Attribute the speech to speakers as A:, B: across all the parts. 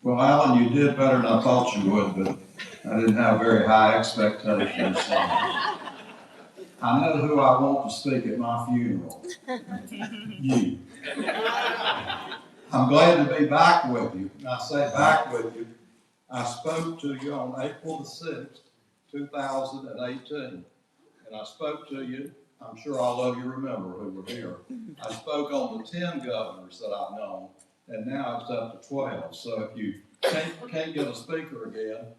A: Well, Alan, you did better than I thought you would, but I didn't have very high expectations. I know who I want to speak at my funeral. You. I'm glad to be back with you. And I say back with you. I spoke to you on April the 6th, 2018. And I spoke to you, I'm sure all of you remember who were here. I spoke on the 10 governors that I've known, and now it's up to 12. So if you can't get a speaker again,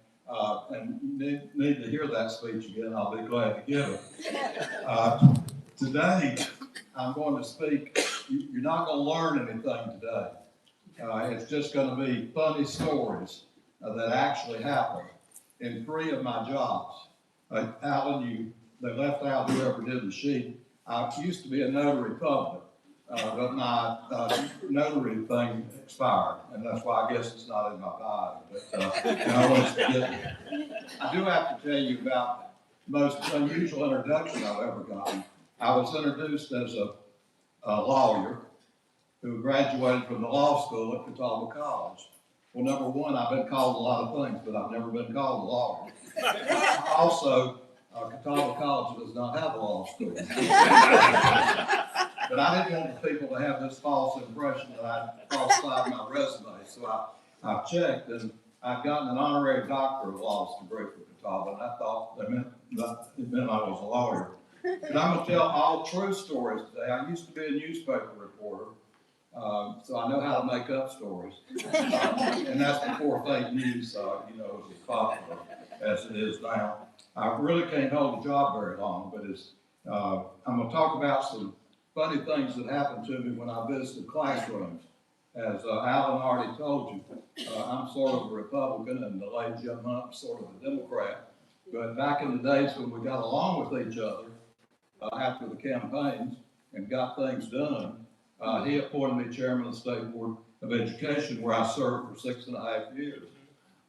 A: and need to hear that speech again, I'll be glad to give it. Today, I'm going to speak. You're not going to learn anything today. It's just going to be funny stories that actually happened in 3 of my jobs. Alan, they left out whoever did the sheet. I used to be a notary public, but my notary thing expired, and that's why I guess it's not in my bio. But I do have to tell you about the most unusual introduction I've ever gotten. I was introduced as a lawyer who graduated from the law school at Catawba College. Well, number one, I've been called a lot of things, but I've never been called a lawyer. Also, Catawba College does not have a law school. But I didn't want the people to have this false impression that I'd falsified my resume. So I checked, and I've gotten an honorary doctor of laws degree from Catawba, and I thought it meant I was a lawyer. But I'm going to tell all true stories today. I used to be a newspaper reporter, so I know how to make up stories. And that's before fake news, was as popular as it is now. I really can't hold a job very long, but I'm going to talk about some funny things that happened to me when I visited classrooms. As Alan already told you, I'm sort of a Republican and the late Jim Hunt sort of a Democrat. But back in the days when we got along with each other after the campaigns and got things done, he appointed me chairman of the State Board of Education, where I served for 6.5 years.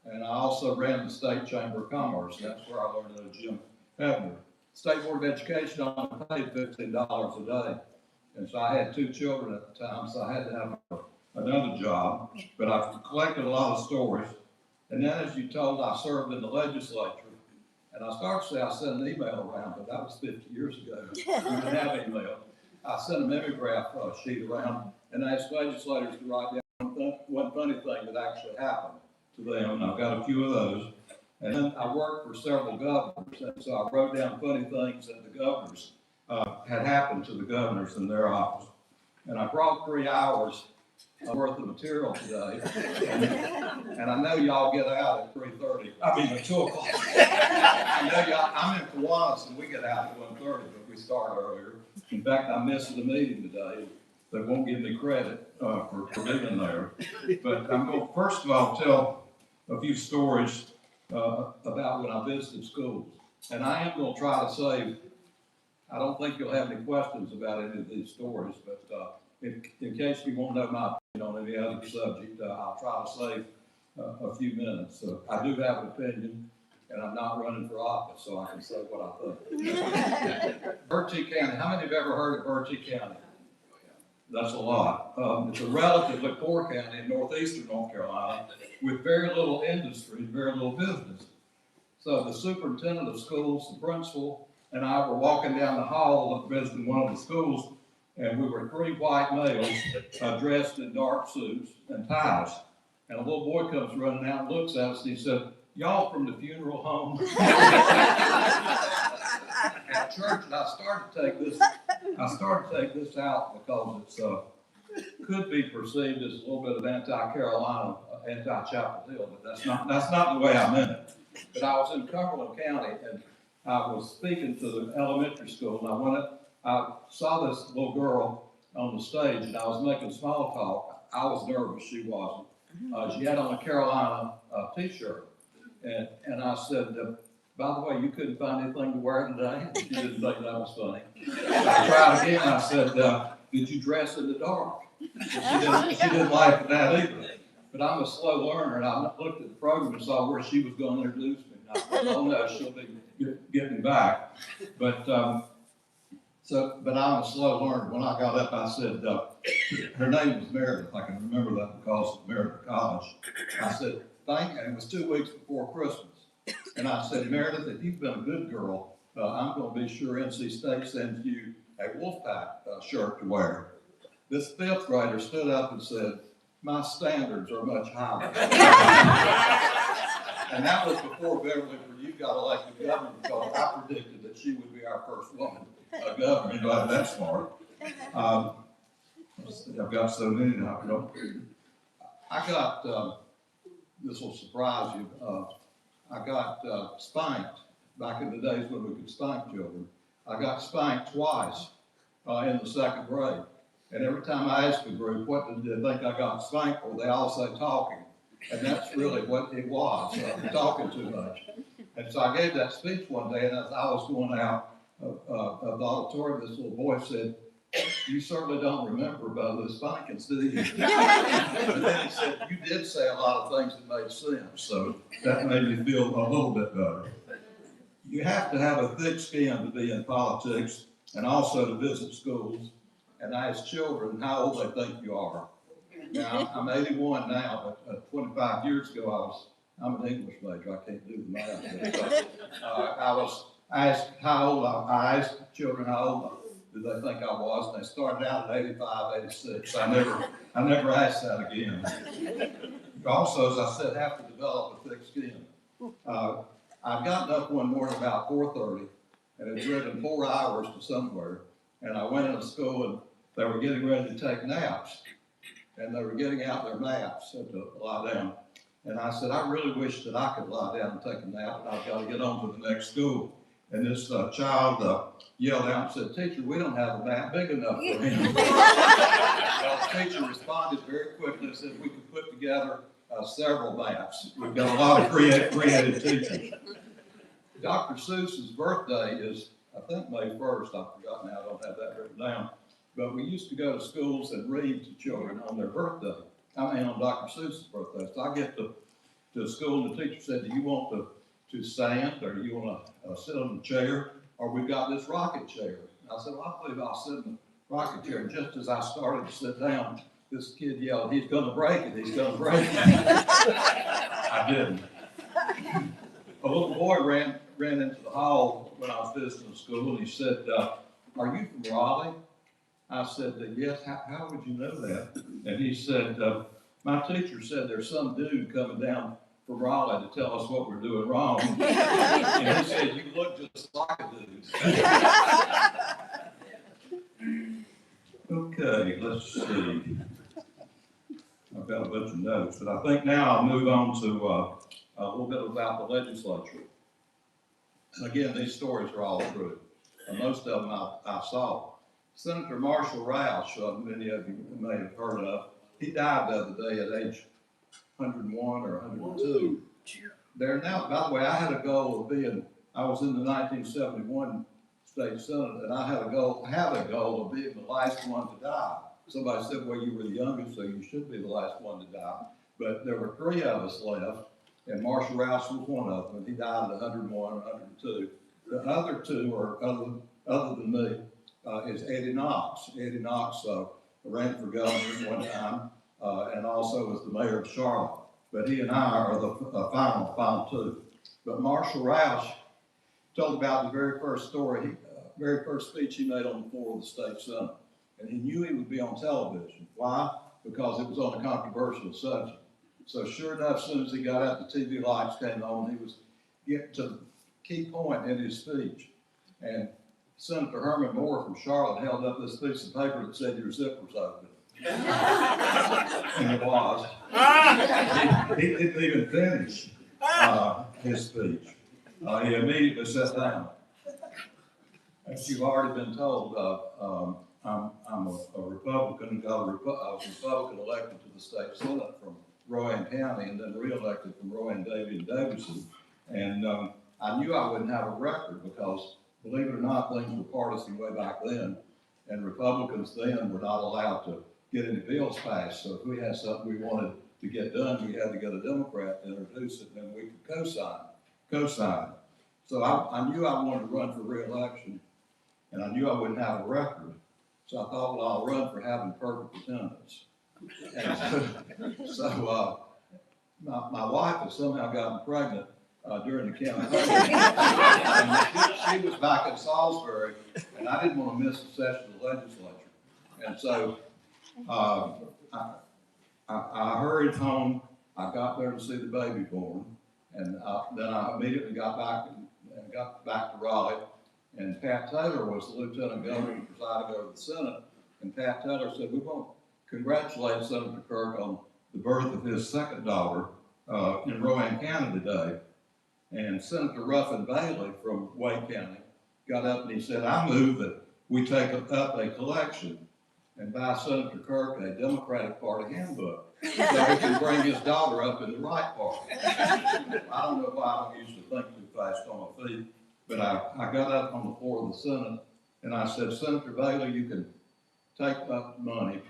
A: And I also ran the State Chamber of Commerce. That's where I learned under Jim Hebner. State Board of Education only paid $15 a day. And so I had 2 children at the time, so I had to have another job. But I've collected a lot of stories. And then, as you told, I served in the legislature. And I started to say I sent an email around, but that was 50 years ago. We didn't have email. I sent a mimeograph sheet around and asked legislators to write down one funny thing that actually happened to them, and I've got a few of those. And then I worked for several governors, and so I wrote down funny things that the governors had happened to the governors in their office. And I brought 3 hours worth of material today, and I know y'all get out at 3:30. I mean at 2 o'clock. I know y'all. I'm in Kiwanis, and we get out at 1:30, but we start earlier. In fact, I missed the meeting today. They won't give me credit for being there. But I'm going to first of all tell a few stories about when I visited schools. And I am going to try to save, I don't think you'll have any questions about any of these stories, but in case you want to know my opinion on any other subject, I'll try to save a few minutes. I do have an opinion, and I'm not running for office, so I can say what I think. Bertie County, how many have ever heard of Bertie County? That's a lot. It's a relatively poor county in northeastern North Carolina with very little industry, very little business. So the superintendent of schools, the principal, and I were walking down the hall visiting one of the schools, and we were 3 white males dressed in dark suits and ties. And a little boy comes running out and looks at us and he said, "Y'all from the funeral home?" At church, and I started to take this out because it could be perceived as a little bit of anti-Carolina, anti-Chapel Hill, but that's not the way I meant it. But I was in Cumberland County, and I was speaking to the elementary school, and I saw this little girl on the stage, and I was making small talk. I was nervous, she wasn't. She had on a Carolina t-shirt, and I said, "By the way, you couldn't find anything to wear today?" She didn't think that was funny. I tried again. I said, "Did you dress in the dark?" She didn't laugh at that either. But I'm a slow learner, and I looked at the program and saw where she was going to introduce me. And I thought, "Oh no, she'll be getting back." But So, but I'm a slow learner. When I got up, I said, her name was Meredith. I can remember that because of Meredith College. I said, thank you. And it was 2 weeks before Christmas. And I said, Meredith, if you've been a good girl, I'm going to be sure NC State sends you a Wolfpack shirt to wear. This 5th grader stood up and said, my standards are much higher. And that was before Beverly Perdue got elected governor, because I predicted that she would be our first woman governor. Anybody that smart? I've got so many now. I got, this will surprise you, I got spanked back in the days when we could spank children. I got spanked twice in the 2nd grade. And every time I asked the group, what did they think I got spanked for, they all say talking. And that's really what it was, talking too much. And so I gave that speech one day, and as I was going out of the auditorium, this little boy said, you certainly don't remember about those spankings, do you? And then he said, you did say a lot of things that made sense, so that made me feel a little bit better. You have to have a thick skin to be in politics and also to visit schools and ask children how old they think you are. Now, I'm 81 now, but 25 years ago, I'm an English major. I can't do the math. I asked how old, I asked children how old did they think I was, and they started out at 85, 86. I never asked that again. Also, as I said, have to develop a thick skin. I'd gotten up one morning about 4:30 and had driven 4 hours to somewhere, and I went into school and they were getting ready to take naps, and they were getting out their naps to lie down. And I said, I really wish that I could lie down and take a nap, but I've got to get on to the next school. And this child yelled out and said, teacher, we don't have a nap big enough for him. Well, the teacher responded very quickly and said we could put together several naps. We've got a lot of creative teachers. Dr. Seuss's birthday is, I think, May 1st. I've forgotten now, I don't have that written down. But we used to go to schools and read to children on their birthday. I mean, on Dr. Seuss's birthday. So I get to school, and the teacher said, do you want to stand, or do you want to sit on the chair, or we've got this rocket chair? And I said, well, I believe I'll sit in the rocket chair. And just as I started to sit down, this kid yelled, he's going to break it, he's going to break it. I didn't. A little boy ran into the hall when I was visiting the school, and he said, are you from Raleigh? I said, yes, how would you know that? And he said, my teacher said there's some dude coming down from Raleigh to tell us what we're doing wrong. And he said, you look just like a dude. Okay, let's see. I've got a bunch of notes, but I think now I'll move on to a little bit about the legislature. And again, these stories are all true. Most of them I saw. Senator Marshall Roush, many of you may have heard of, he died the other day at age 101 or 102. There now, by the way, I had a goal of being, I was in the 1971 state senate, and I have a goal of being the last one to die. Somebody said, well, you were the youngest, so you should be the last one to die. But there were 3 of us left, and Marshall Roush was one of them, and he died at 101 or 102. The other 2 are other than me. Is Eddie Knox. Eddie Knox ran for governor one time and also was the mayor of Charlotte. But he and I are the final 2. But Marshall Roush told about the very first story, very first speech he made on the floor of the state senate. And he knew he would be on television. Why? Because it was on a controversial subject. So sure enough, as soon as he got out, the TV lights came on, he was getting to the key point in his speech. And Senator Herman Moore from Charlotte held up this piece of paper that said your zipper's open. And it was. He didn't even finish his speech. He immediately sat down. As you've already been told, I'm a Republican, I was Republican elected to the state senate from Rowan County and then re-elected from Rowan, Davie, and Davidson. And I knew I wouldn't have a record because, believe it or not, things were partisan way back then, and Republicans then were not allowed to get any bills passed. So if we had something we wanted to get done, we had to get a Democrat to introduce it, and then we could co-sign. So I knew I wanted to run for re-election, and I knew I wouldn't have a record. So I thought, well, I'll run for having perfect attendance. And so my wife had somehow gotten pregnant during the campaign. And she was back in Salisbury, and I didn't want to miss a session of the legislature. And so I hurried home. I got there to see the baby born, and then I immediately got back to Raleigh. And Pat Taylor was the lieutenant governor who presided over the Senate. And Pat Taylor said, "We want to congratulate Senator Kirk on the birth of his second daughter in Rowan County today." And Senator Ruffin Bailey from Wake County got up and he said, "I move that we take up a collection and buy Senator Kirk a Democratic Party handbook so he can bring his daughter up in the right party." I don't know why I don't usually think too fast on my feet, but I got up on the floor of the Senate and I said, "Senator Bailey, you can take up money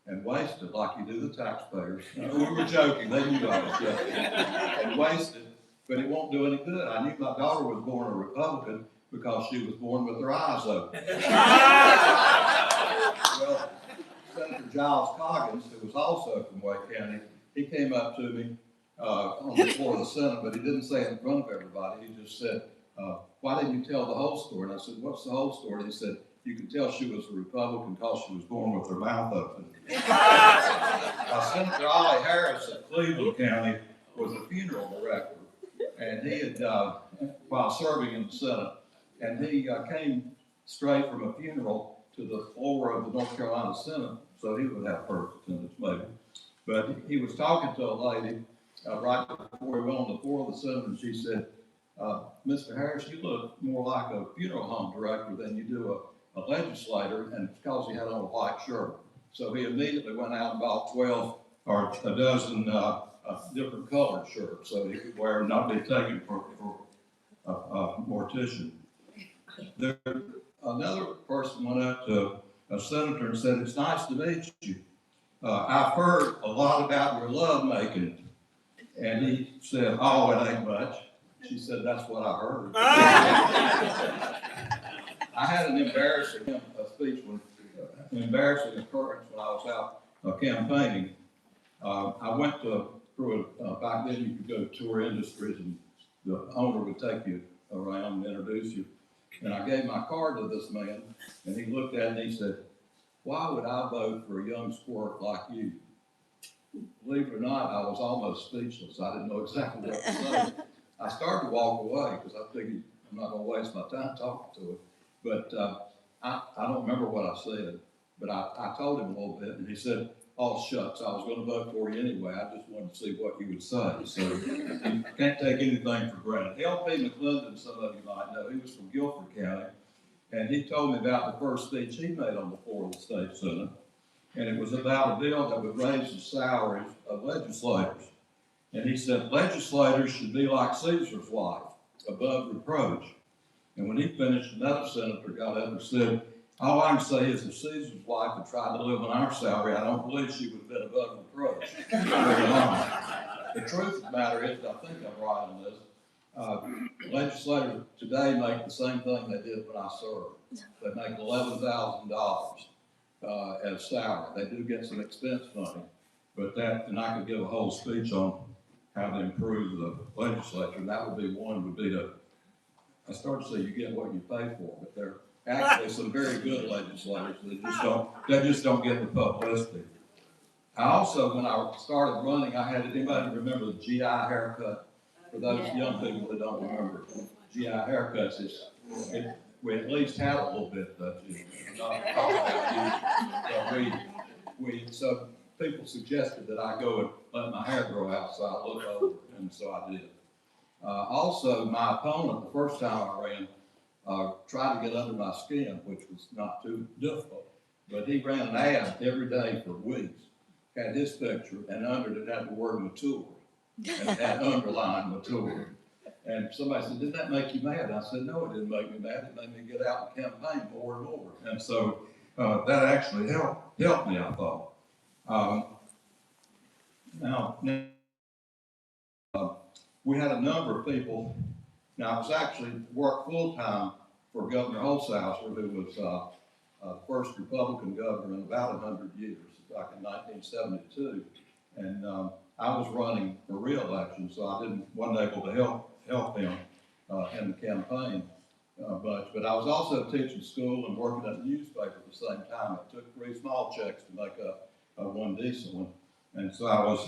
A: and waste it like you do the taxpayers." We were joking, they knew I was joking, and waste it, but it won't do any good. I knew my daughter was born a Republican because she was born with her eyes open. Well, Senator Giles Coggins, who was also from Wake County, he came up to me on the floor of the Senate, but he didn't say it in front of everybody. He just said, "Why didn't you tell the whole story?" And I said, "What's the whole story?" And he said, "You can tell she was a Republican because she was born with her mouth open." Senator Ollie Harris of Cleveland County was a funeral director, and he had, while serving in the Senate, and he came straight from a funeral to the floor of the North Carolina Senate, so he would have perfect attendance maybe. But he was talking to a lady right before he went on the floor of the Senate, and she said, "Mr. Harris, you look more like a funeral home director than you do a legislator," and it's because he had on a white shirt. So he immediately went out and bought 12 or a dozen different colored shirts so he could wear and not be taken for a mortician. Another person went up to a senator and said, "It's nice to meet you. I've heard a lot about your love making." And he said, "Oh, it ain't much." She said, "That's what I heard." I had an embarrassing speech, an embarrassing occurrence when I was out campaigning. I went through back then you could go to tour industries and the owner would take you around and introduce you. And I gave my card to this man and he looked at it and he said, "Why would I vote for a young squirt like you?" Believe it or not, I was almost speechless. I didn't know exactly what to say. I started to walk away because I figured I'm not going to waste my time talking to him. But I don't remember what I said, but I told him a little bit, and he said, "Oh, shucks, I was going to vote for you anyway. I just wanted to see what you would say." So you can't take anything for granted. L.P. McClendon, some of you might know, he was from Guilford County, and he told me about the first speech he made on the floor of the state Senate, and it was about a bill that would raise the salaries of legislators. And he said, "Legislators should be like Caesar's wife, above reproach." And when he finished, another senator got up and said, "All I can say is if Caesar's wife had tried to live on our salary, I don't believe she would have been above reproach." The truth of the matter is, I think I'm right on this, legislators today make the same thing they did when I served. They make $11,000 as salary. They do get some expense money, but that, and I could give a whole speech on how to improve the legislature, and that would be one, would be to, I started to say you get what you pay for, but there are actually some very good legislators that just don't get the publicity. I also, when I started running, I had, anybody remember the GI haircut? For those young people that don't remember, GI haircuts is, we at least had a little bit of you, not talking about you. So people suggested that I go and let my hair grow out so I look older, and so I did. Also, my opponent, the first time I ran, tried to get under my skin, which was not too difficult. But he ran an ad every day for weeks, had his picture, and under it had the word mature, and it had underlined mature. And somebody said, "Didn't that make you mad?" I said, "No, it didn't make me mad. It made me get out and campaign more and more." And so that actually helped me, I thought. We had a number of people. Now, I was actually worked full-time for Governor Holshouser, who was the first Republican governor in about 100 years, back in 1972. And I was running for re-election, so I wasn't able to help him in the campaign much. But I was also teaching school and working at the newspaper at the same time. It took 3 small checks to make up one decent one. And so I was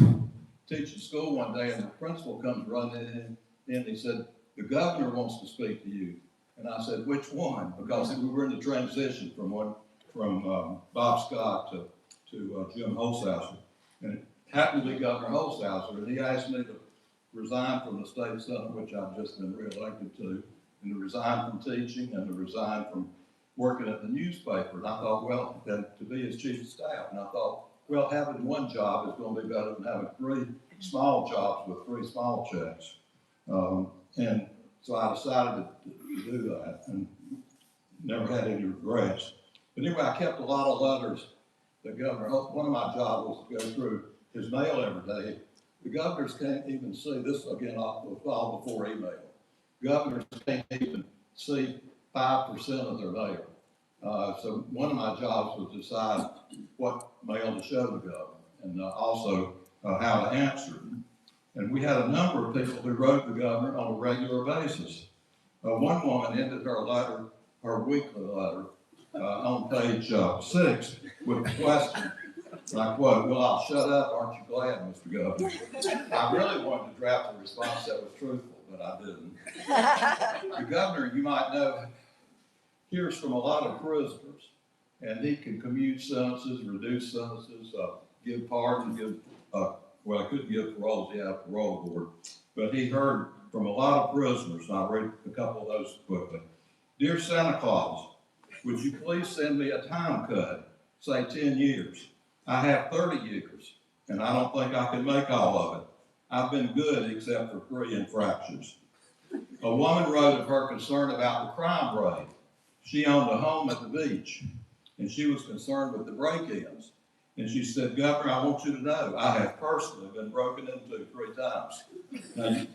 A: teaching school one day, and the principal comes running in, and he said, "The governor wants to speak to you." And I said, "Which one?" Because we were in the transition from Bob Scott to Jim Holshouser. And it happened to be Governor Holshouser, and he asked me to resign from the state senate, which I've just been reelected to, and to resign from teaching, and to resign from working at the newspaper. And I thought, well, then to be his chief of staff. And I thought, well, having one job is going to be better than having 3 small jobs with 3 small checks. And so I decided to do that, and never had any regrets. But anyway, I kept a lot of letters that Governor, one of my jobs was to go through his mail every day. The governors can't even see, this again, was all before email. Governors can't even see 5% of their mail. So one of my jobs was to decide what mail to show the governor, and also how to answer it. And we had a number of people who wrote the governor on a regular basis. One woman ended her letter, her weekly letter, on page 6 with a question. And I quote, "Well, I'll shut up, aren't you glad, Mr. Governor?" I really wanted to draft a response that was truthful, but I didn't. The governor, you might know, hears from a lot of prisoners, and he can commute sentences, reduce sentences, give pardons, well, I couldn't give paroles, he had a parole board, but he heard from a lot of prisoners, and I'll read a couple of those quickly. "Dear Santa Claus, would you please send me a time cut, say 10 years? I have 30 years, and I don't think I can make all of it. I've been good except for 3 infractions." A woman wrote of her concern about the crime rate. She owned a home at the beach, and she was concerned with the break-ins. And she said, "Governor, I want you to know, I have personally been broken into 3 times. Now,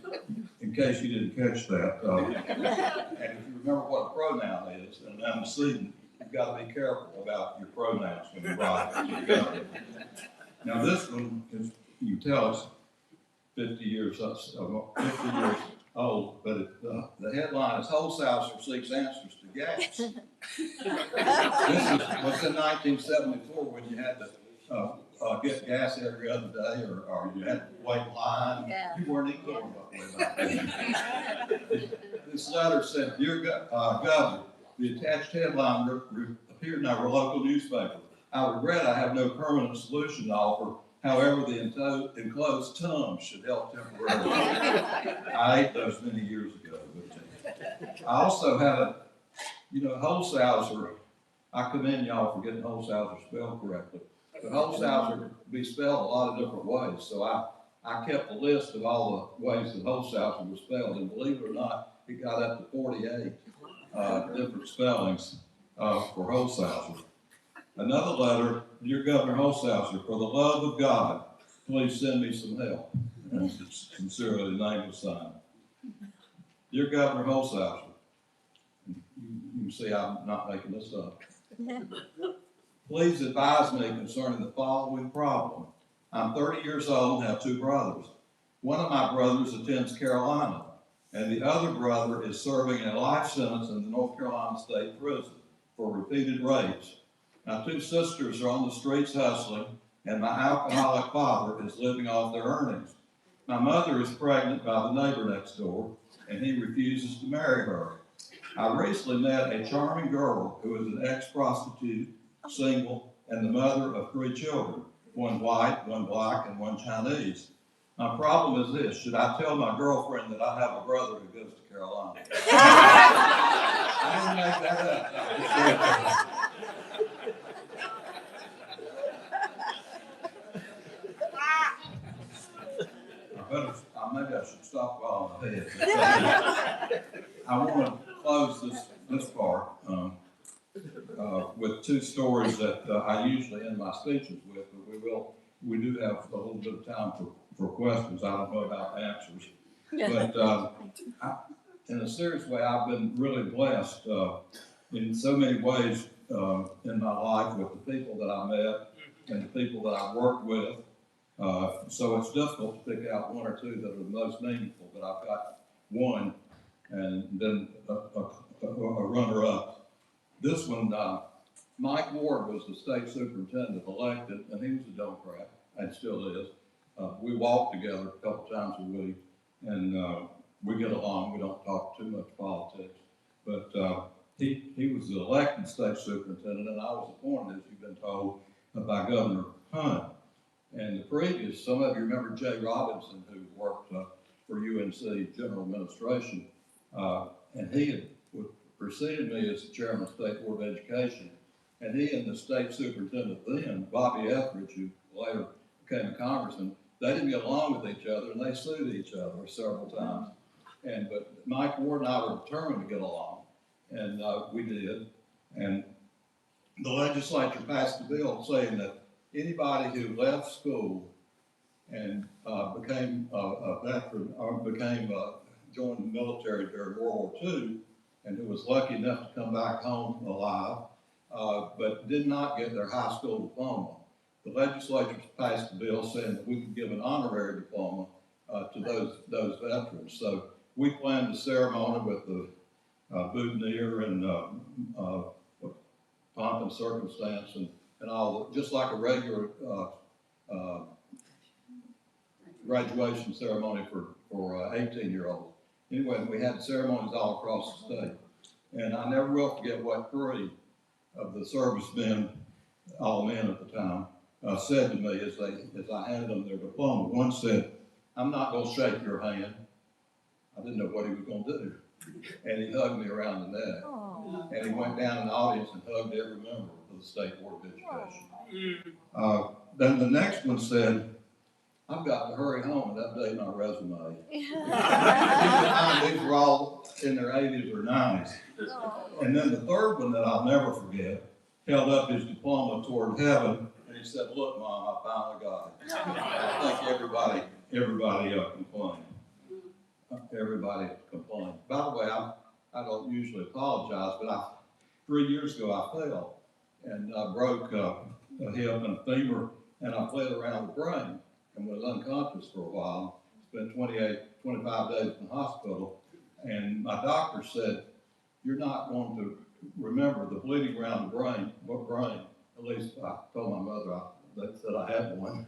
A: in case you didn't catch that, and if you remember what a pronoun is, and antecedent, you've got to be careful about your pronouns when you write to the governor. Now, this one is, you can tell it's 50 years old, but the headline is "Holshouser Seeks Answers to Gas." This was in 1974 when you had to get gas every other day, or you had to wait in line. Yeah. You weren't even going that way. This letter said, "Dear Governor, the attached headline appeared in our local newspaper. I regret I have no permanent solution to offer. However, the enclosed Tums should help temporarily." I ate those many years ago. But I also had Holshouser, I commend y'all for getting Holshouser spelled correctly. But Holshouser could be spelled a lot of different ways. So I kept a list of all the ways that Holshouser was spelled. And believe it or not, it got up to 48 different spellings for Holshouser. Another letter, "Dear Governor Holshouser, for the love of God, please send me some help." And sincerely, the name was signed. "Dear Governor Holshouser," you can see I'm not making this up. "Please advise me concerning the following problem. I'm 30 years old and have 2 brothers. One of my brothers attends Carolina, and the other brother is serving a life sentence in the North Carolina State Prison for repeated rapes. My 2 sisters are on the streets hustling, and my alcoholic father is living off their earnings. My mother is pregnant by the neighbor next door, and he refuses to marry her. I recently met a charming girl who is an ex-prostitute, single, and the mother of 3 children, 1 white, 1 black, and 1 Chinese. My problem is this: should I tell my girlfriend that I have a brother who goes to Carolina?" I didn't make that up. Maybe I should stop while I'm ahead. I want to close this part with 2 stories that I usually end my speeches with, but we do have a little bit of time for questions. I don't know about answers, but in a serious way, I've been really blessed in so many ways in my life with the people that I met and the people that I worked with. So it's difficult to pick out one or two that are the most meaningful, but I've got one and then a runner-up. This one, Mike Ward was the state superintendent elected, and he was a Democrat, and still is. We walk together a couple times a week, and we get along. We don't talk too much politics, but he was the elected state superintendent, and I was appointed, as you've been told, by Governor Hunt. And the previous, some of you remember Jay Robinson, who worked for UNC General Administration, and he had preceded me as the chairman of the State Board of Education. And he and the state superintendent then, Bobby Etheridge, who later became a congressman, they didn't get along with each other, and they sued each other several times. But Mike Ward and I were determined to get along, and we did. And the legislature passed a bill saying that anybody who left school and became a veteran or joined the military during World War II, and who was lucky enough to come back home alive, but did not get their high school diploma, the legislature passed a bill saying that we could give an honorary diploma to those veterans. So we planned the ceremony with the boutonniere and pomp and circumstance and all, just like a regular graduation ceremony for 18-year-olds. Anyway, we had ceremonies all across the state. And I never will forget what three of the servicemen, all men at the time, said to me as I handed them their diploma. One said, "I'm not going to shake your hand." I didn't know what he was going to do. And he hugged me around the neck. Aww. And he went down in the audience and hugged every member of the State Board of Education. Then the next one said, "I've got to hurry home and update my resume." These were all in their 80s or 90s. And then the third one that I'll never forget held up his diploma toward heaven, and he said, "Look, Mom, I finally got it." I think everybody complained. Everybody complained. By the way, I don't usually apologize, but 3 years ago I fell and I broke a hip and a femur, and I bled around the brain and was unconscious for a while. Spent 25 days in the hospital, and my doctor said, "You're not going to remember the bleeding around the brain." What brain? At least I told my mother they said I had one.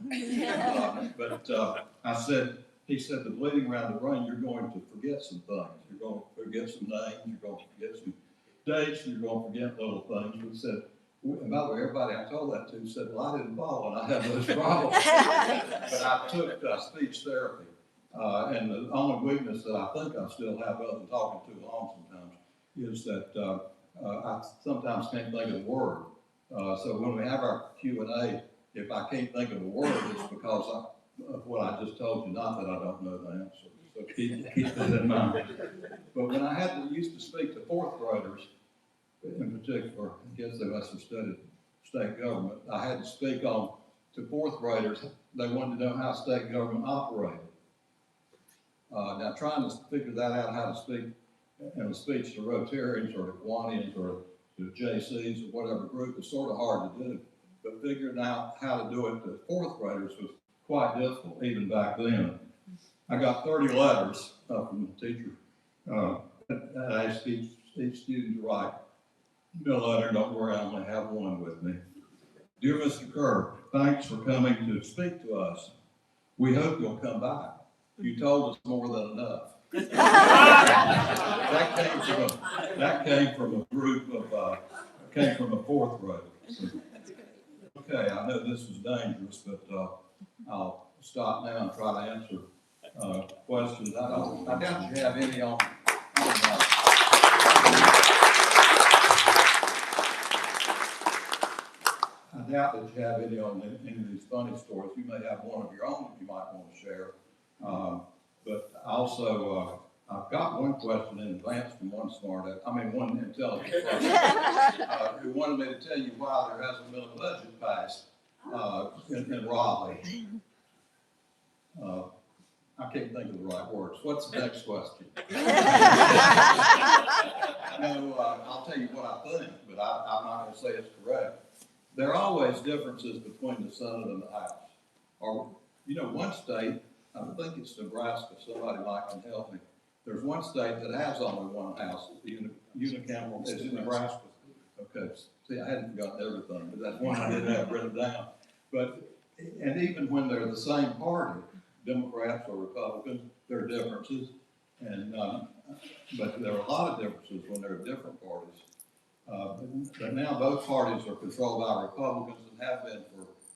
A: He said, "The bleeding around the brain, you're going to forget some things. You're going to forget some names, you're going to forget some dates, and you're going to forget little things." He said, and by the way, everybody I told that to said, "Well, I didn't follow, and I have those problems." But I took speech therapy. And the only weakness that I think I still have, other than talking too long sometimes, is that I sometimes can't think of the word. So when we have our Q&A, if I can't think of a word, it's because of what I just told you, not that I don't know the answer. So keep that in mind. But when I used to speak to fourth graders, in particular, I guess they must have studied state government, I had to speak to fourth graders. They wanted to know how state government operated. Now, trying to figure that out, how to speak in a speech to Rotarians or to Kiwanians or to JCs or whatever group is sort of hard to do. But figuring out how to do it to fourth graders was quite difficult, even back then. I got 30 letters from the teacher. I asked each student to write me a letter. Don't worry, I only have one with me. "Dear Mr. Kirk, thanks for coming to speak to us. We hope you'll come back. You told us more than enough." That came from a group of, came from a fourth grader. So, okay, I know this is dangerous, but I'll stop now and try to answer questions. I doubt you have any on I doubt that you have any on any of these funny stories. You may have one of your own that you might want to share. But also, I've got one question in advance from one one intelligent person who wanted me to tell you why there hasn't been a budget passed in Raleigh. I can't think of the right words. What's the next question? No, I'll tell you what I think, but I'm not gonna say it's correct. There are always differences between the Senate and the House. Or, you know, one state, I think it's Nebraska, somebody might can help me. There's one state that has only one House, unicameral, is it Nebraska? Okay, see, I hadn't forgotten everything, but that's one I didn't have written down. But, and even when they're the same party, Democrats or Republicans, there are differences. And, but there are a lot of differences when there are different parties. But now both parties are controlled by Republicans and have been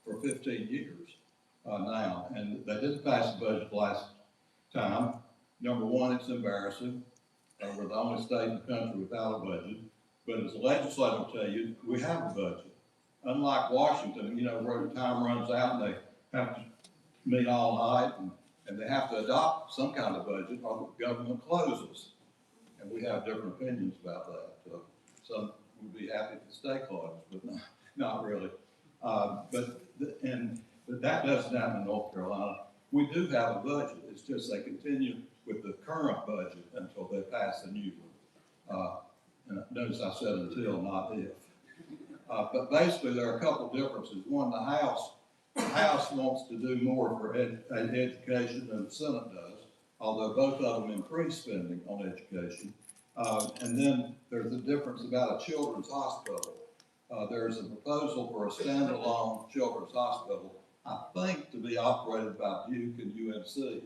A: for 15 years now. And they didn't pass the budget last time. Number one, it's embarrassing. We're the only state in the country without a budget. But as a legislator will tell you, we have a budget. Unlike Washington, you know, where time runs out and they have to meet all night and they have to adopt some kind of budget or the government closes. And we have different opinions about that. Some would be happy to stay closed, but not really. But that doesn't happen in North Carolina. We do have a budget. It's just they continue with the current budget until they pass a new one. And notice I said until, not if. But basically, there are a couple differences. One, the House wants to do more for education than the Senate does, although both of them increase spending on education. And then there's a difference about a children's hospital. There's a proposal for a standalone children's hospital, I think to be operated by Duke and UNC.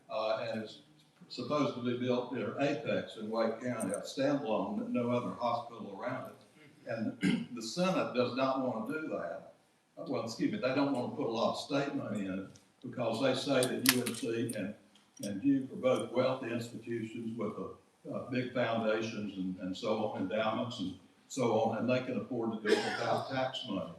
A: And it's supposed to be built near Apex in Wake County, a standalone, no other hospital around it. And the Senate does not want to do that. Well, excuse me, they don't want to put a lot of state money in it because they say that UNC and Duke are both wealthy institutions with big foundations and so on, endowments and so on, and they can afford to do it without tax money.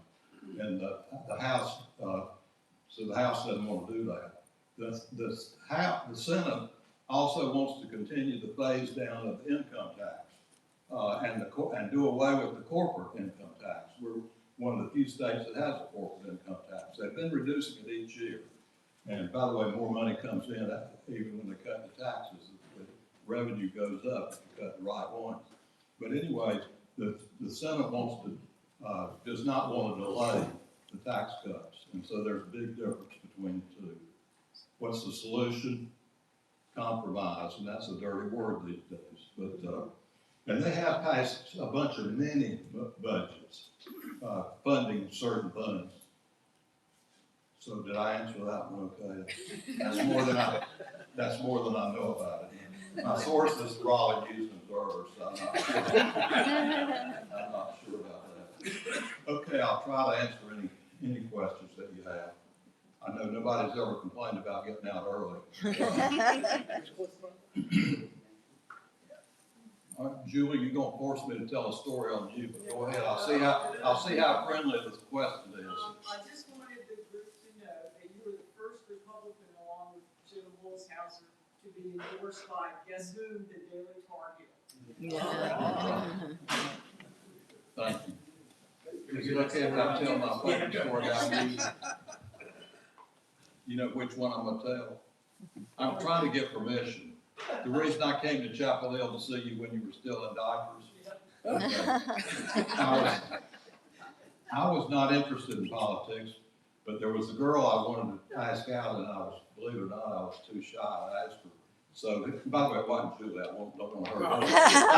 A: And the House, so the House doesn't want to do that. The Senate also wants to continue the phase down of income tax and do away with the corporate income tax. We're one of the few states that has a corporate income tax. They've been reducing it each year. And by the way, more money comes in even when they cut the taxes. The revenue goes up if you cut the right ones. But anyway, the Senate does not want to delay the tax cuts. And so there's a big difference between the two. What's the solution? Compromise, and that's a dirty word these days. But and they have passed a bunch of mini budgets funding certain things. So did I answer that one okay? That's more than I know about it. My source is Raleigh News and Observer, so I'm not sure about that. Okay, I'll try to answer any questions that you have. I know nobody's ever complained about getting out early. All right, Julie, you're gonna force me to tell a story on you, but go ahead. I'll see how friendly this question is.
B: I just wanted the group to know that you were the first Republican, along with Jim Holzhauser, to be endorsed by guess who? The Daily Target.
A: Thank you. Is it okay if I tell my favorite story about you? You know which one I'm gonna tell? I'm trying to get permission. The reason I came to Chapel Hill to see you when you were still in diapers. Okay. I was not interested in politics, but there was a girl I wanted to ask out, and believe it or not, I was too shy. I asked her. So, by the way, it wasn't Julie. I don't want her. I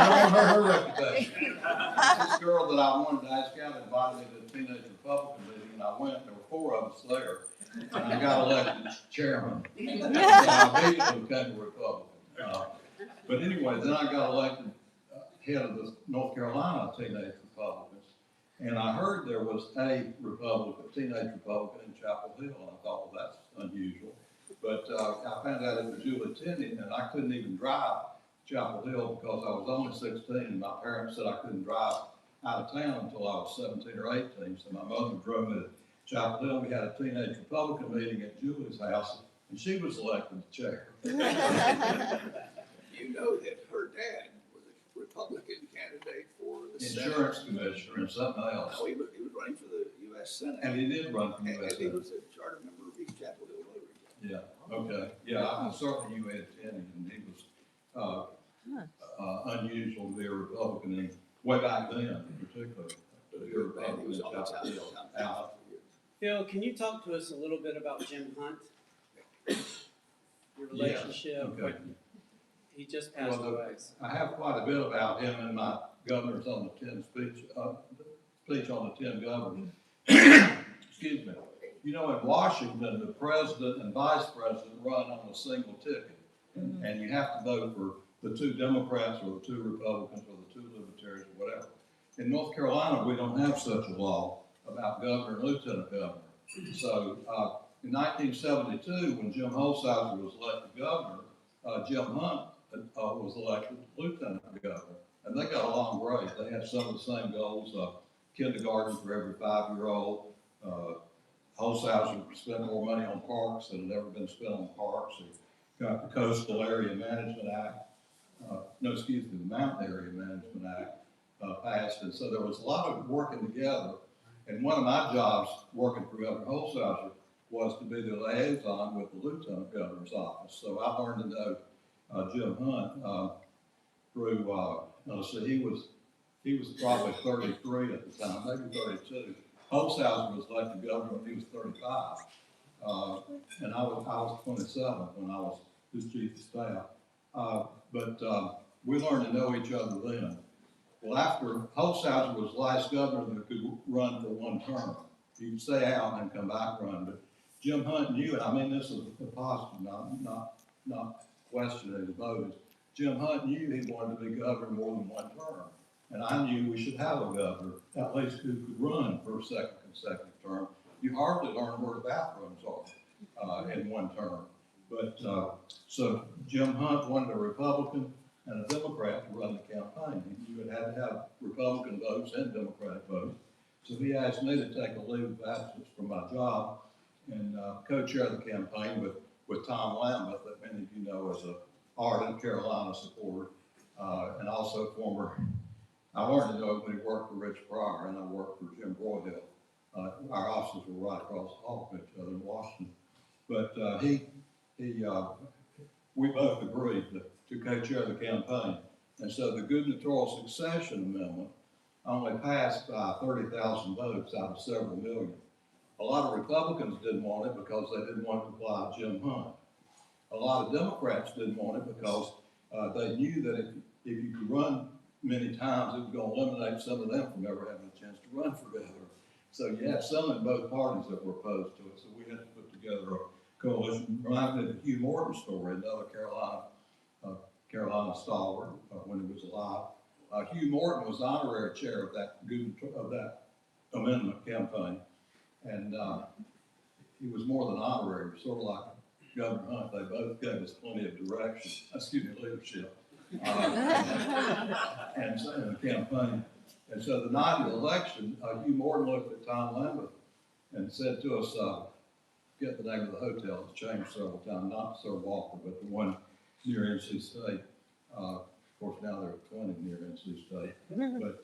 A: don't want her reputation. This girl that I wanted to ask out invited me to the Teenage Republican meeting, and I went. There were 4 of us there, and I got elected chairman. So I immediately became a Republican. But anyway, then I got elected head of the North Carolina Teenage Republicans, and I heard there was a teenage Republican in Chapel Hill, and I thought, well, that's unusual. But I found out it was Julie Tenney, and I couldn't even drive Chapel Hill because I was only 16, and my parents said I couldn't drive out of town until I was 17 or 18. So my mother drove me to Chapel Hill. We had a Teenage Republican meeting at Julie's house, and she was elected chair.
C: You know that her dad was a Republican candidate for the
A: Insurance commissioner and something else.
C: No, he was running for the U.S. Senate.
A: And he did run for
C: And
A: U.S.
C: he
A: Senate.
C: was a charter member of East Chapel Hill Rotary.
A: Yeah. Okay, yeah, I certainly knew Ed Tenney, and he was, unusual to be a Republican, and way back then in particular. To be a
C: And he was
A: Republican,
C: on the
A: Chapel
C: town
A: Hill,
C: council.
D: Phil, can you talk to us a little bit about Jim Hunt? Your relationship?
A: Okay.
D: He just passed
A: Well,
D: away.
A: I have quite a bit about him in my Governors on the 10 speech, speech on the 10 governors. Excuse me. You know, in Washington, the president and vice president run on a single ticket. And you have to vote for the 2 Democrats or the 2 Republicans or the 2 Libertarians or whatever. In North Carolina, we don't have such a law about governor and lieutenant governor. So in 1972, when Jim Holsizer was elected governor, Jim Hunt was elected lieutenant governor. And they got along great. They had some of the same goals, kindergarten for every 5-year-old. Holsizer spent more money on parks than had ever been spent on parks. He got the Coastal Area Management Act, the Mountain Area Management Act passed. And so there was a lot of working together. And one of my jobs working for Governor Holsizer was to be the liaison with the lieutenant governor's office. So I learned to know Jim Hunt through, let's see, he was probably 33 at the time, maybe 32. Holsizer was elected governor when he was 35. And I was 27 when I was his chief of staff. But we learned to know each other then. Well, after Holsizer was the last governor that could run for 1 term. He could stay out and then come back and run. But Jim Hunt knew, and I mean this is a positive, not questioning his motives. Jim Hunt knew he wanted to be governor more than 1 term. And I knew we should have a governor, at least who could run for a second consecutive term. You hardly learn where the bathrooms are in 1 term. But so Jim Hunt wanted a Republican and a Democrat to run the campaign. You would have to have Republican votes and Democratic votes. So he asked me to take a leave of absence from my job and co-chair the campaign with Tom Lambeth, that many of you know as a ardent Carolina supporter, and also I learned to know him when he worked for Rich Pryor, and I worked for Jim Broyhill. Our offices were right across the hall from each other in Washington. But we both agreed to co-chair the campaign. And so the gubernatorial succession amendment only passed by 30,000 votes out of several million. A lot of Republicans didn't want it because they didn't want to apply Jim Hunt. A lot of Democrats didn't want it because they knew that if you could run many times, it was going to eliminate some of them from ever having a chance to run for governor. So you had some in both parties that were opposed to it. So we had to put together a coalition. Reminded me of the Hugh Morton story, another Carolina stalwart when he was alive. Hugh Morton was the honorary chair of that amendment campaign, and he was more than honorary. He was sort of like Governor Hunt. They both gave us plenty of direction. Leadership. And the campaign. And so the night of the election, Hugh Morton looked at Tom Lambeth and said to us, get the name of the hotel. It's changed several times, not Sir Walker, but the one near NC State. Of course, now there are 20 near NC State. But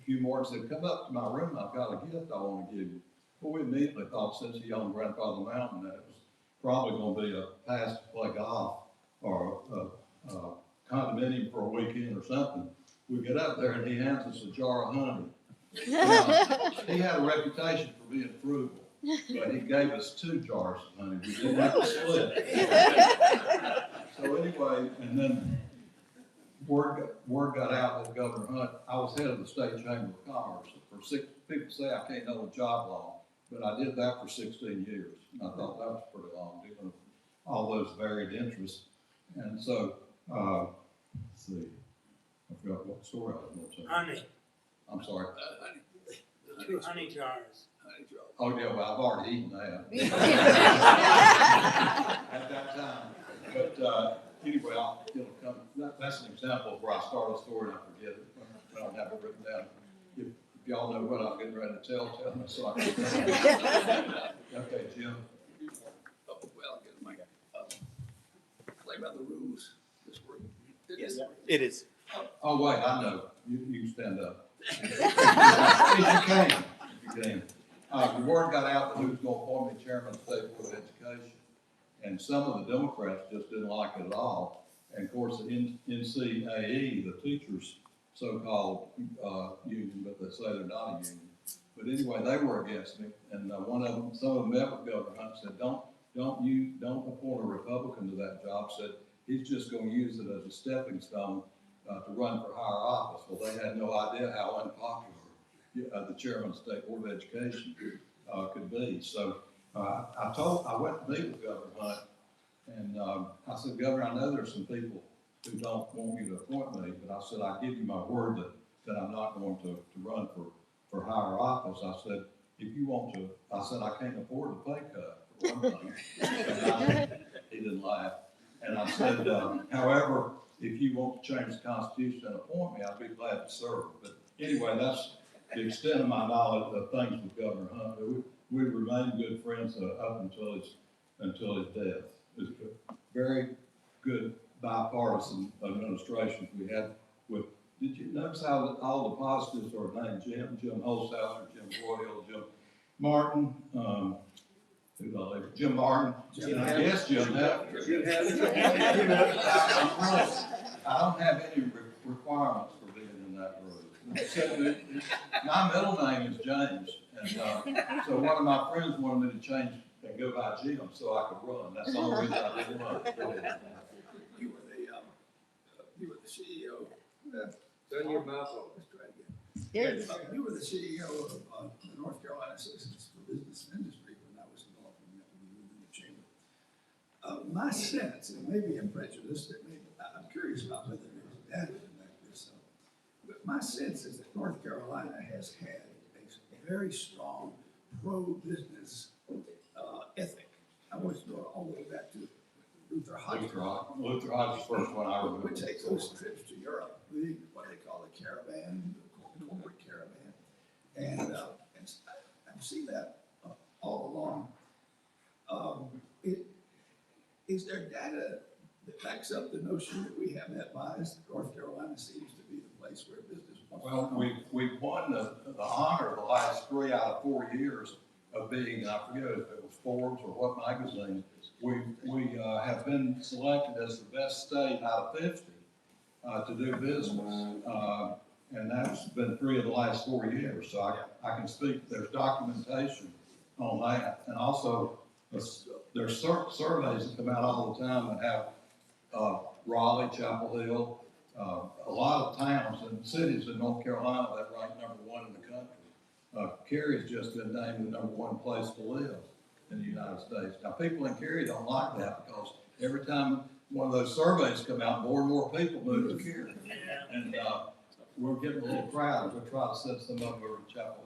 A: Hugh Morton said, come up to my room. I've got a gift I want to give you. Well, we immediately thought, since he owned Grandfather Mountain, that it was probably going to be a pass to play golf or a condominium for a weekend or something. We get up there and he hands us a jar of honey. Now, he had a reputation for being frugal, but he gave us 2 jars of honey. We didn't have to split. So anyway, and then word got out that Governor Hunt, I was head of the State Chamber of Commerce. People say I can't hold a job long, but I did that for 16 years. And I thought that was pretty long, dealing with all those varied interests. And so, let's see, I forgot what story I was going to tell.
E: Honey.
A: I'm sorry.
E: 2 honey jars.
A: Oh, yeah, well, I've already eaten that. At that time. But anyway, it'll come. That's an example of where I start a story and I forget it. I don't have it written down. If y'all know what I'm getting ready to tell me so I can. Okay, Jim.
C: Oh, well, I guess play by the rules this week.
E: Yes, it is.
A: Oh, wait, I know. You can stand up. If you can. The word got out that who was going to appoint me chairman of the State Board of Education. and some of the Democrats just didn't like it at all. And of course, the NCAE, the teachers' so-called union, but they say they're not a union. But anyway, they were against me, and one of them, some of them met with Governor Hunt and said, don't appoint a Republican to that job. Said he's just going to use it as a stepping stone to run for higher office. Well, they had no idea how unpopular the chairman of the State Board of Education could be. So I went to meet with Governor Hunt, and I said, Governor, I know there's some people who don't want you to appoint me, but I said, I give you my word that I'm not going to run for higher office. I said, if you want to, I said, I can't afford the pay cut, for one thing. And he didn't laugh. And I said, however, if you want to change the Constitution and appoint me, I'd be glad to serve. But anyway, that's the extent of my knowledge of things with Governor Hunt. We remained good friends up until his death. It was a very good bipartisan administration we had with. Did you notice how all the positives are named Jim Holzhauser, Jim Broyhill, Jim Martin, Jim Martin, and I guess Jim Hefner. I don't have any requirements for being in that group. My middle name is James, and so one of my friends wanted me to change and go by Jim so I could run. That's the only reason I didn't run.
C: You were the CEO.
F: Turn your mouth on.
C: Let's try again. You were the CEO of the North Carolina Citizens for Business and Industry when I was involved in the chamber. My sense, and maybe I'm prejudiced, I'm curious about whether there's data to back this up, but my sense is that North Carolina has had a very strong pro-business ethic. I want to go all the way back to Luther Hodges.
A: Luther Hodges' first one I remember.
C: We take those trips to Europe, what they call a caravan, the corporate caravan, and I've seen that all along. Is there data that backs up the notion that we have that bias? That North Carolina seems to be the place where business wants to
A: Well,
C: come.
A: we've won the honor the last 3 out of 4 years of being, I forget if it was Forbes or what magazine, we have been selected as the best state out of 50 to do business. And that's been 3 of the last 4 years. So I can speak, there's documentation on that. And also, there's surveys that come out all the time that have Raleigh, Chapel Hill, a lot of towns and cities in North Carolina that rank #1 in the country. Cary's just been named the #1 place to live in the United States. Now, people in Cary don't like that because every time one of those surveys come out, more and more people move to Cary. And we're getting a little crowd. We'll try to set some up over in Chapel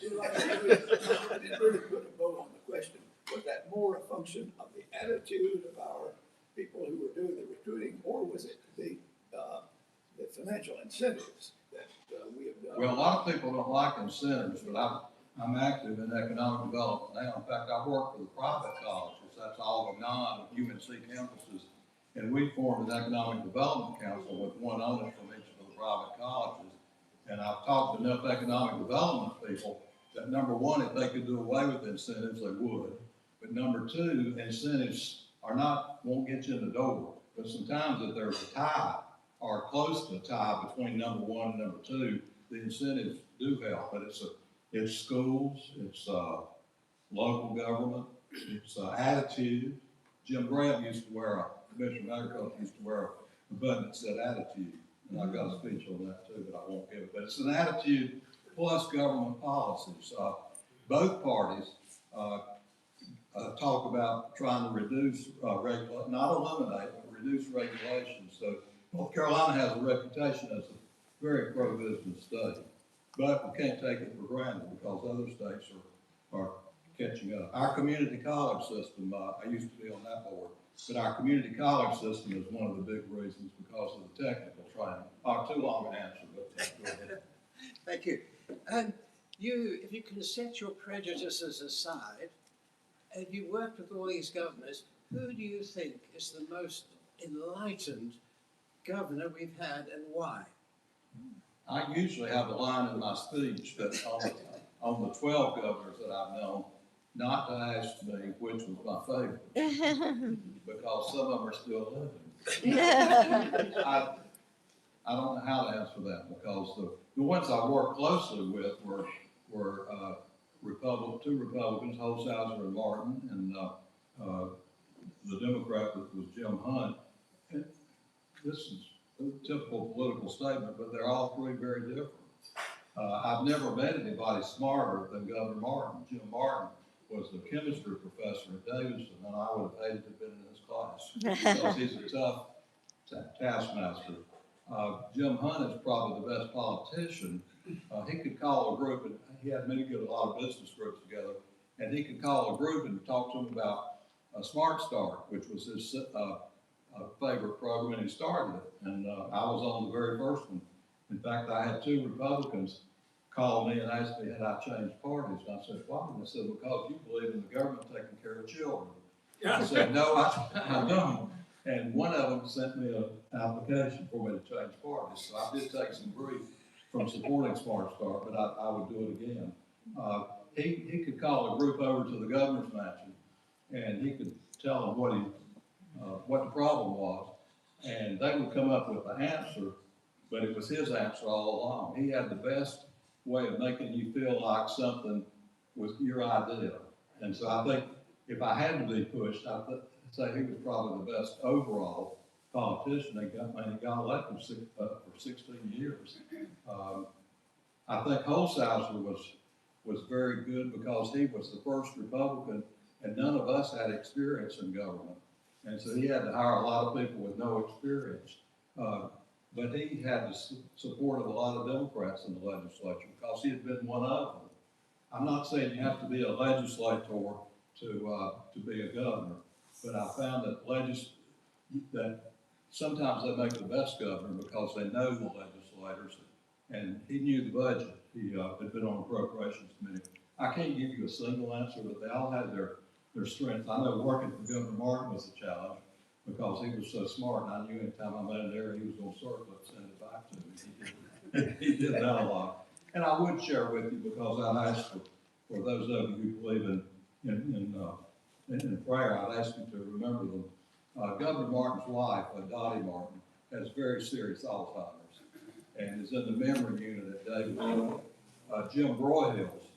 A: Hill.
C: I didn't really put a bow on the question. Was that more a function of the attitude of our people who were doing the recruiting, or was it the financial incentives that we have done?
A: Well, a lot of people don't like incentives, but I'm active in economic development now. In fact, I work for the private colleges. That's all the non-UNC campuses. And we formed an economic development council with one owner from each of the private colleges. And I've talked to enough economic development people that #1, if they could do away with incentives, they would. But #2, incentives won't get you in the door. But sometimes if there's a tie or close to a tie between #1 and #2, the incentives do help. But it's schools, it's local government, it's attitude. Jim Graham Commissioner of Agriculture used to wear a button that said attitude. And I've got a speech on that too, but I won't give it. But it's an attitude plus government policies. Both parties talk about trying to reduce, not eliminate, but reduce regulations. So North Carolina has a reputation as a very pro-business state, but we can't take it for granted because other states are catching up. Our community college system, I used to be on that board, but our community college system is one of the big reasons because of the technical training. Too long an answer, but go ahead.
F: Thank you. If you can set your prejudices aside, and you worked with all these governors, who do you think is the most enlightened governor we've had and why?
A: I usually have a line in my speech that on the 12 governors that I've known, not to ask me which was my favorite, because some of them are still living. I don't know how to answer that, because the ones I worked closely with were two Republicans, Holshouser and Martin, and the Democrat was Jim Hunt. And this is a typical political statement, but they're all three very different. I've never met anybody smarter than Governor Martin. Jim Martin was the chemistry professor at Davidson, and I would have hated to have been in his class, because he's a tough taskmaster. Jim Hunt is probably the best politician. He could call a group, and he had a lot of business groups together, and he could call a group and talk to them about Smart Start, which was his favorite program, and he started it. And I was on the very first one. In fact, I had two Republicans call me and ask me had I changed parties. And I said, why? And they said, because you believe in the government taking care of children. I said, no, I don't. And one of them sent me an application for me to change parties. So I did take some grief from supporting Smart Start, but I would do it again. He could call a group over to the governor's mansion, and he could tell them what the problem was, and they would come up with the answer, but it was his answer all along. He had the best way of making you feel like something was your idea. And so I think if I had to be pushed, I'd say he was probably the best overall politician. He got elected for 16 years. I think Holshouser was very good because he was the first Republican, and none of us had experience in government. And so he had to hire a lot of people with no experience. But he had the support of a lot of Democrats in the legislature because he had been one of them. I'm not saying you have to be a legislator to be a governor, but I found that sometimes they make the best governor because they know the legislators, and he knew the budget. He had been on appropriations committee. I can't give you a single answer, but they all had their strengths. I know working for Governor Martin was a challenge because he was so smart, and I knew anytime I met an area, he was going to circle it, send it back to me. He did that a lot. And I would share with you because I'd ask for those of you who believe in prayer, I'd ask you to remember them. Governor Martin's wife, Dottie Martin, has very serious Alzheimer's and is in the memory unit at Davidson. Jim Broyhill's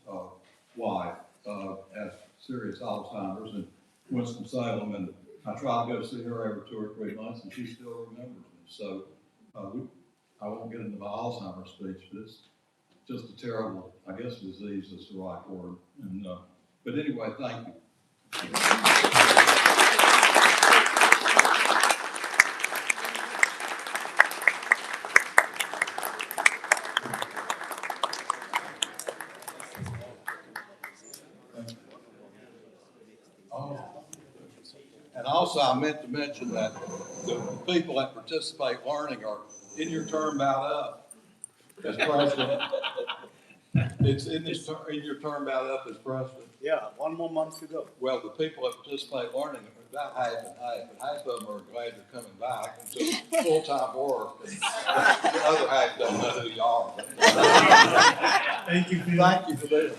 A: wife has serious Alzheimer's in Winston-Salem, and I try to go see her every 2 or 3 months, and she still remembers me. So I won't get into my Alzheimer's speech, but it's just a terrible, I guess disease is the right word. And but anyway, thank you. And also, I meant to mention that the people that participate learning are in your term about up as president. It's in your term about up as president.
E: Yeah, 1 more month to go.
A: Well, the people that participate learning are about half and half, and half of them are glad you're coming back into full-time work, and the other half don't know who you are.
E: Thank you.
A: Thank you for this.